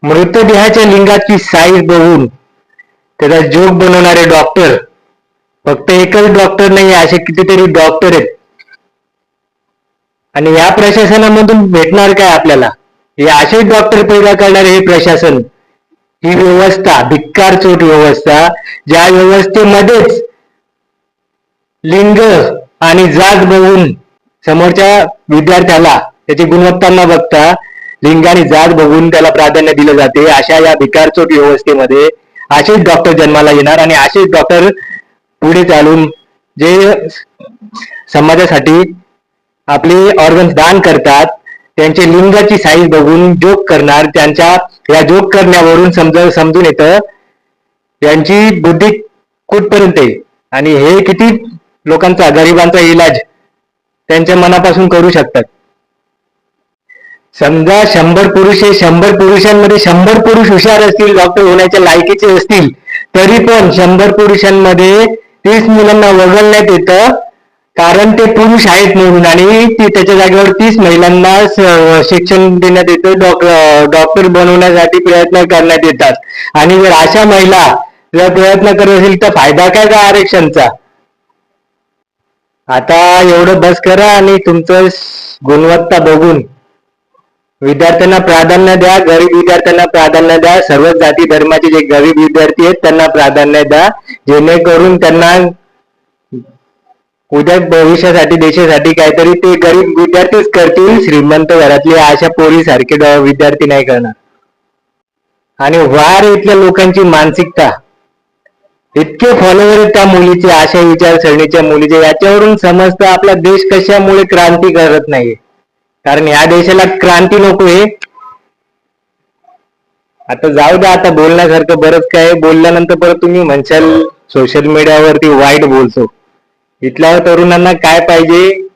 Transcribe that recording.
मृतदेहाच्या लिंगाची size बघून त्याचा joke बनवणारे डॉक्टर, फक्त एकच डॉक्टर नाही, असे कितीतरी डॉक्टर आहेत. आणि या प्रशासनामधून भेटणार काय आपल्याला? हे असेच डॉक्टर पैदा करणारे हे प्रशासन, ही व्यवस्था, धिक्कारचोट व्यवस्था, ज्या व्यवस्थेमध्येच लिंग आणि जात बघून समोरच्या विद्यार्थ्याला त्याची गुणवत्ता न बघता लिंग आणि जात बघून त्याला प्राधान्य दिलं जाते. अशा या भिकारचोट व्यवस्थेमध्ये असेच डॉक्टर जन्माला येणार आणि असेच डॉक्टर पुढे चालून जे समाजासाठी आपले ऑर्गन्स दान करतात, त्यांचे लिंगाची साईज बघून जोक करणार. त्यांच्या या जोक करण्यावरून समजून येतं यांची बुद्धी कुठपर्यंत आहे आणि हे किती लोकांचा, गरिबांचा इलाज त्यांच्या मनापासून करू शकतात. समजा 100 पुरुष आहे, 100 पुरुषांमध्ये 100 पुरुष हुशार असतील, डॉक्टर होण्याच्या लायकीचे असतील, तरी पण 100 पुरुषांमध्ये 30 मुलांना वगळण्यात येतं, कारण ते पुरुष आहेत म्हणून. आणि त्याच्या जागेवर 30 महिलांना शिक्षण देण्यात येतं, डॉक्टर बनवण्यासाठी प्रयत्न करण्यात येतात. आणि जर अशा महिला जर प्रयत्न करत असेल तर फायदा काय का आरक्षणचा? आता एवढं बस करा आणि तुमचं गुणवत्ता बघून विद्यार्थ्यांना प्राधान्य द्या, गरीब विद्यार्थ्यांना प्राधान्य द्या, सर्व जाती धर्माचे जे गरीब विद्यार्थी आहेत त्यांना प्राधान्य द्या, जेणेकरून त्यांना उद्या भविष्यासाठी, देशासाठी काहीतरी ते गरीब विद्यार्थीच करतील, श्रीमंत घरातले अशा पोरी सारखे विद्यार्थी नाही करणार. आणि वार इथल्या लोकांची मानसिकता, इतके फॉलोवर आहेत त्या मुलीचे, अशा विचारसरणीच्या मुलीचे, याच्यावरून समजतं आपला देश कशामुळे क्रांती करत नाही. कारण या देशाला क्रांती नकोय. आता जाऊ द्या, आता बोलण्यासारखं बरंच काय, बोलल्यानंतर परत तुम्ही म्हणशाल सोशल मीडियावरती वाईट बोलतो. इथल्या तरुणांना काय पाहिजे,